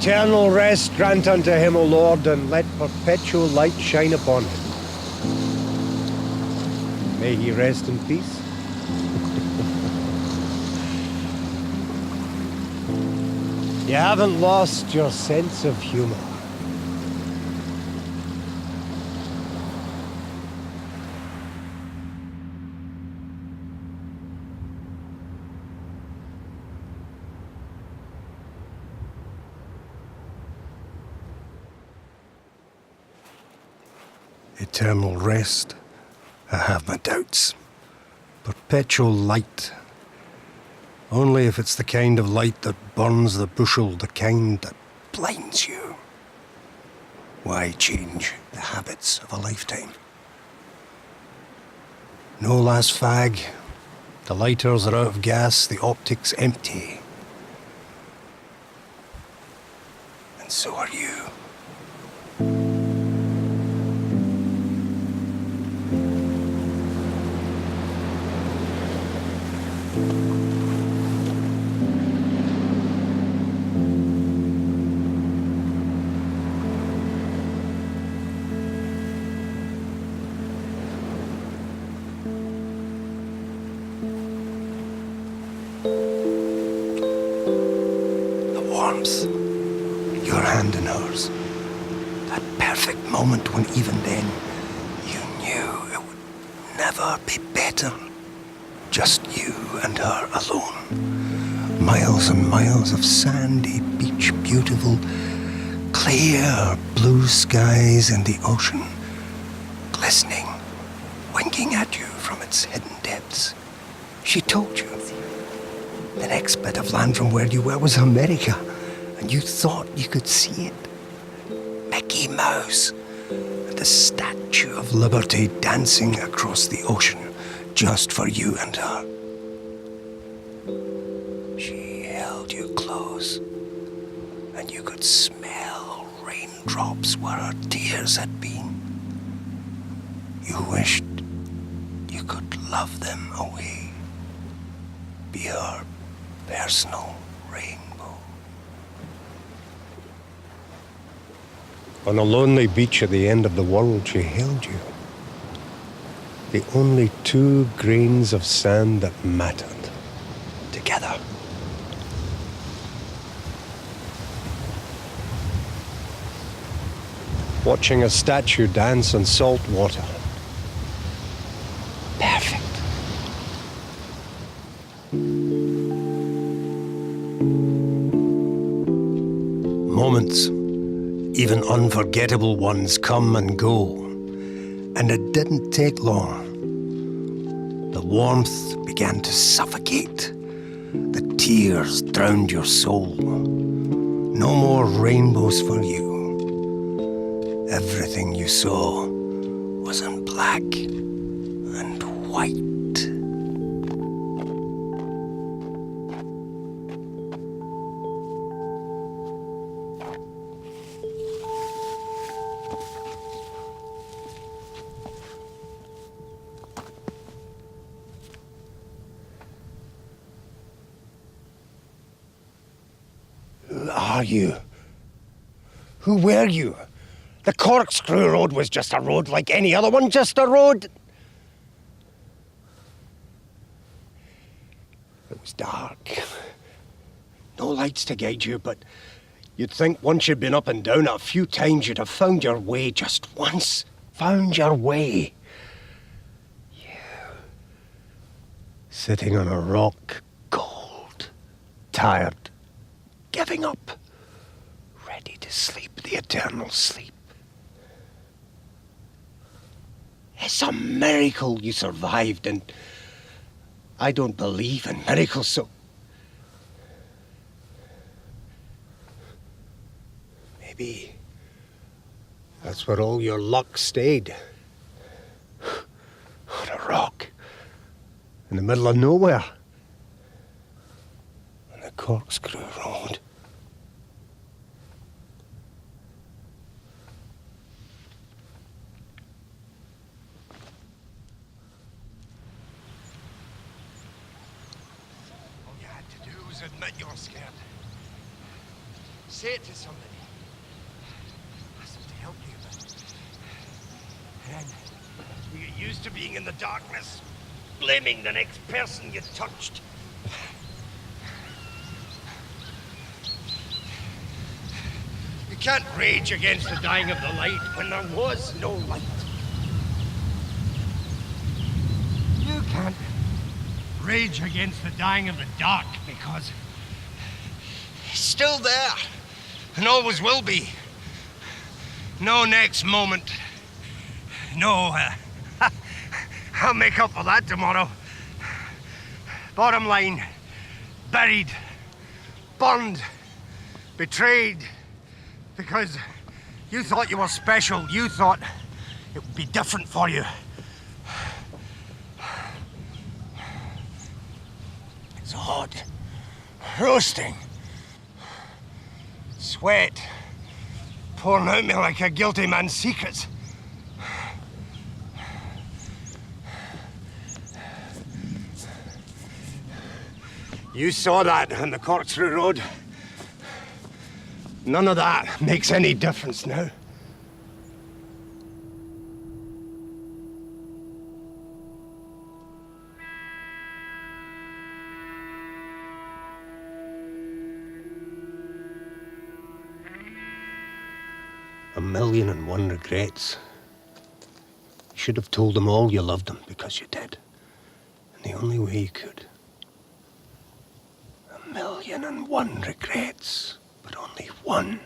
Eternal rest grant unto him, O Lord, and let perpetual light shine upon him. May he rest in peace. You haven't lost your sense of humor. Eternal rest, I have my doubts. Perpetual light. Only if it's the kind of light that burns the bushel, the kind that blinds you. Why change the habits of a lifetime? No last fag. The lighters are out of gas, the optics empty. And so are you. Your hand in hers. That perfect moment when even then you knew it would never be better. Just you and her alone. Miles and miles of sandy beach, beautiful, clear blue skies and the ocean, glistening, winking at you from its hidden depths. She told you the next bit of land from where you were was America. And you thought you could see it. Mickey Mouse, and the Statue of Liberty dancing across the ocean just for you and her. She held you close, and you could smell raindrops where her tears had been. You wished you could love them away, be her personal rainbow. On a lonely beach at the end of the world, she held you. The only 2 grains of sand that mattered. Together. Watching a statue dance on salt water. Perfect. Moments. Even unforgettable ones come and go. And it didn't take long. The warmth began to suffocate. The tears drowned your soul. No more rainbows for you. Everything you saw was in black and white. Who are you? Who were you? The Corkscrew road was just a road like any other one, just a road. It was dark. No lights to guide you, but you'd think once you'd been up and down it a few times, you'd have found your way just once. Found your way. You. Sitting on a rock, cold, tired, giving up, ready to sleep the eternal sleep. It's a miracle you survived, and I don't believe in miracles, so maybe that's where all your luck stayed. On a rock, in the middle of nowhere, on the Corkscrew road. Admit you're scared. say it to somebody. Ask them to help you, but then you get used to being in the darkness, blaming the next person you touched. You can't rage against the dying of the light when there was no light. You can't rage against the dying of the dark because it's still there and always will be. No next moment. No, I'll make up for that tomorrow. Bottom line, buried, burned, betrayed, because you thought you were special. You thought it would be different for you. It's hot, roasting, sweat pouring out me like a guilty man's secrets. You saw that on the Corkscrew Road. None of that makes any difference now. A million and one regrets. You should have told them all you loved them, because you did. And the only way you could. A million and one regrets, but only one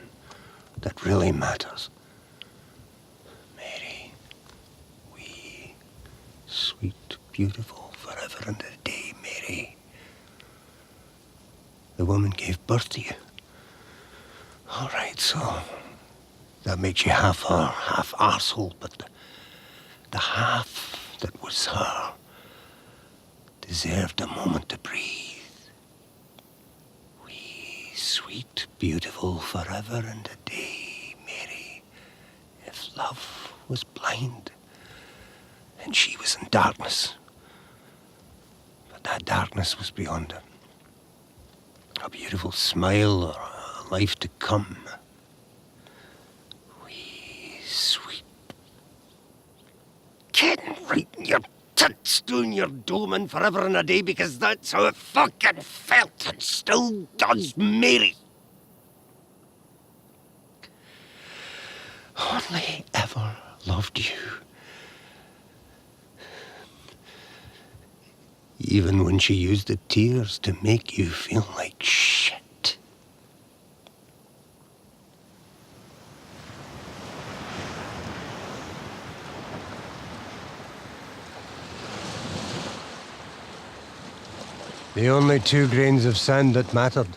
that really matters. Mary, wee, sweet, beautiful, forever and a day, Mary. The woman gave birth to you. All right, so that makes you half her, half arsehole, but the half that was her deserved a moment to breathe. Wee, sweet, beautiful, forever and a day, Mary. If love was blind, then she was in darkness. But that darkness was beyond her. A beautiful smile or a life to come. Sweet. Getting right in your tits doing your doming forever and a day because that's how it fucking felt and still does, Mary. Only ever loved you. Even when she used the tears to make you feel like shit. The only 2 grains of sand that mattered.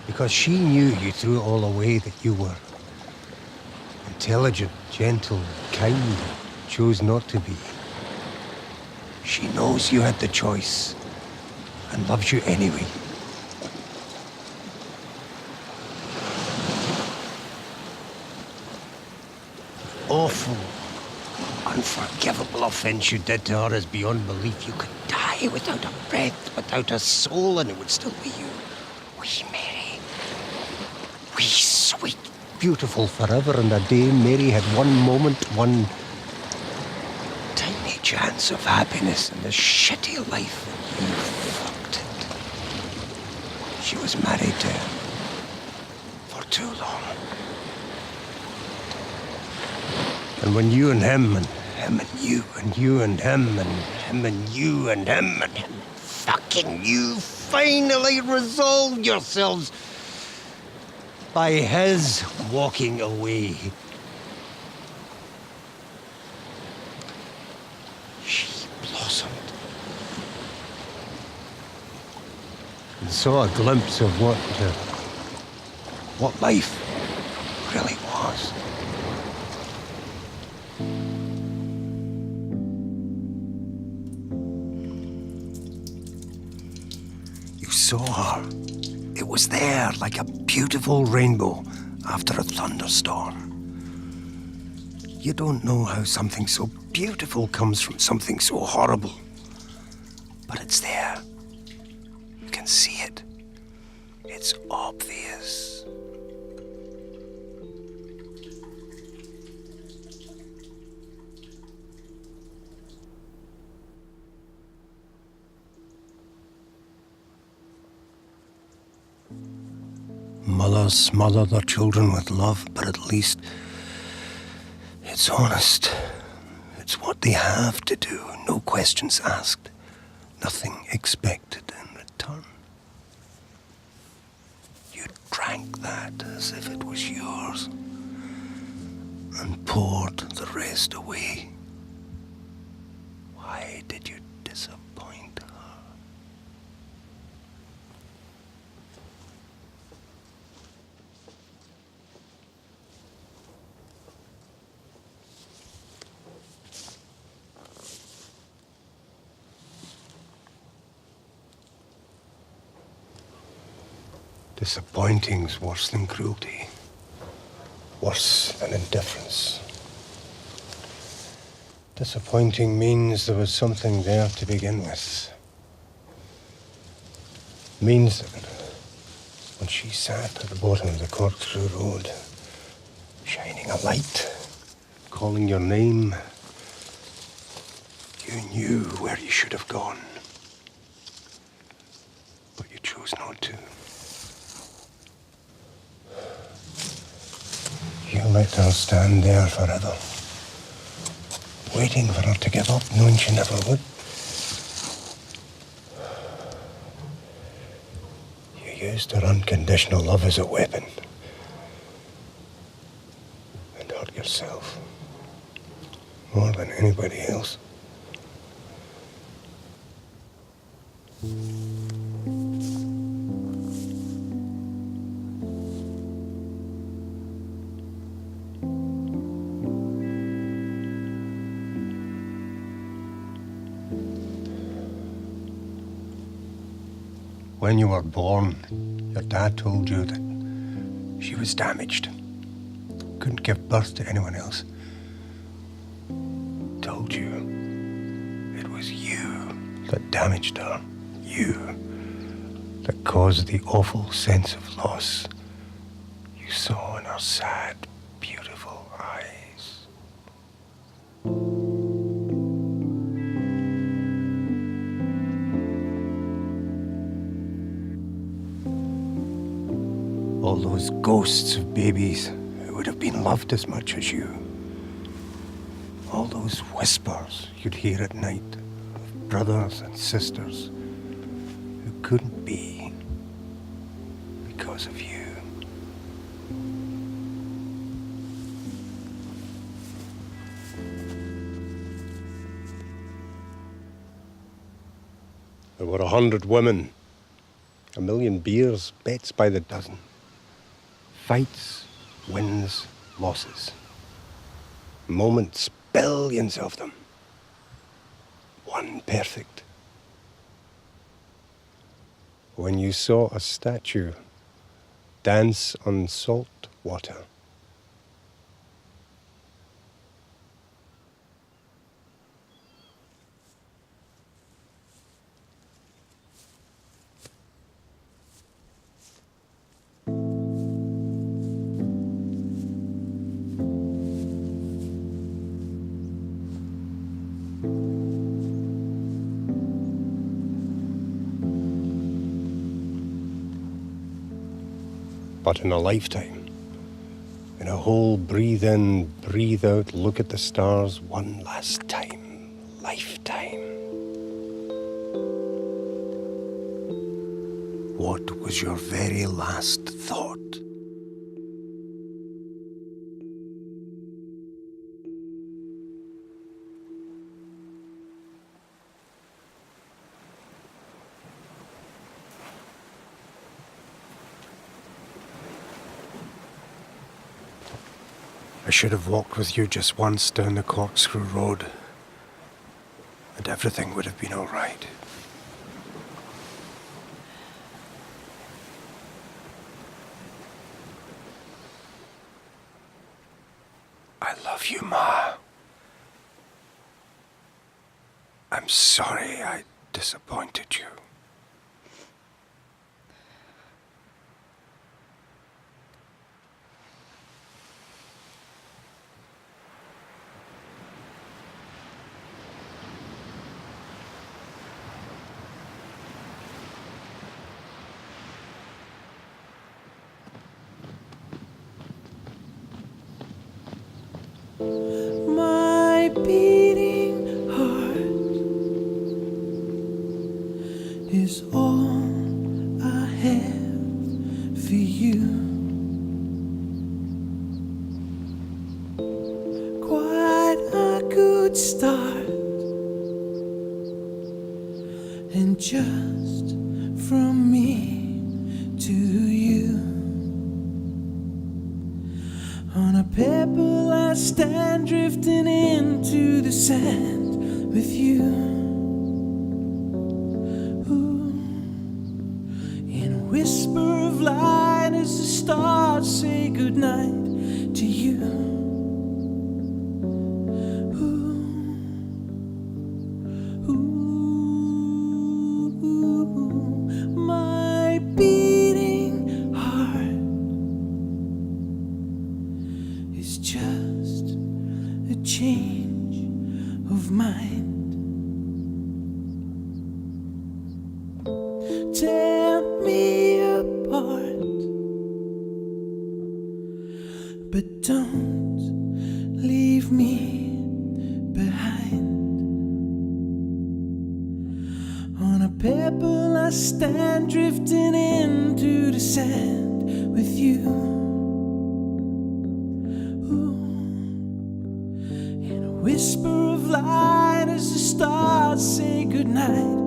Because she knew you threw it all away, that you were intelligent, gentle, kind, chose not to be. She knows you had the choice and loves you anyway. Awful, unforgivable offense you did to her is beyond belief. You could die without a breath, without a soul, and it would still be you. Wee Mary. Wee sweet, beautiful, forever and a day. Mary had one moment, one tiny chance of happiness in this shitty life, and you fucked it. She was married to him for too long. And when you and him and him and you and you and him and him and you and him and him fucking you finally resolved yourselves by his walking away, she blossomed and saw a glimpse of what life really was. You saw her. It was there like a beautiful rainbow after a thunderstorm. You don't know how something so beautiful comes from something so horrible. But it's there. You can see it. It's obvious. Mothers smother their children with love, but at least it's honest. It's what they have to do, no questions asked, nothing expected in return. You drank that as if it was yours and poured the rest away. Why did you disappoint her? Disappointing's worse than cruelty, worse than indifference. Disappointing means there was something there to begin with. Means that when she sat at the bottom of the Corkscrew road, shining a light, calling your name, you knew where you should have gone, but you chose not to. You let her stand there forever, waiting for her to give up, knowing she never would. You used her unconditional love as a weapon and hurt yourself more than anybody else. When you were born, your dad told you that she was damaged. Couldn't give birth to anyone else. Told you it was you that damaged her. You that caused the awful sense of loss you saw in her sad, beautiful eyes. All those ghosts of babies who would have been loved as much as you. All those whispers you'd hear at night of brothers and sisters who couldn't be because of you. There were 100 women, 1,000,000 beers, bets by the dozen. Fights, wins, losses. Moments, billions of them. One perfect. When you saw a statue dance on salt water. But in a lifetime, in a whole breathe in, breathe out, look at the stars one last time. Lifetime. What was your very last thought? I should have walked with you just once down the Corkscrew road, and everything would have been all right. I love you, Ma. I'm sorry I disappointed you. My beating heart is all I have for you. Quite a good start, and just from me to you. On a pebble I stand, drifting into the sand with you. Ooh. In a whisper of light as the stars say goodnight to you. Ooh. Ooh. My beating heart is just a change of mind. Tear me apart, but don't leave me behind. On a pebble I stand, drifting into the sand with you. Whisper of light as the stars say goodnight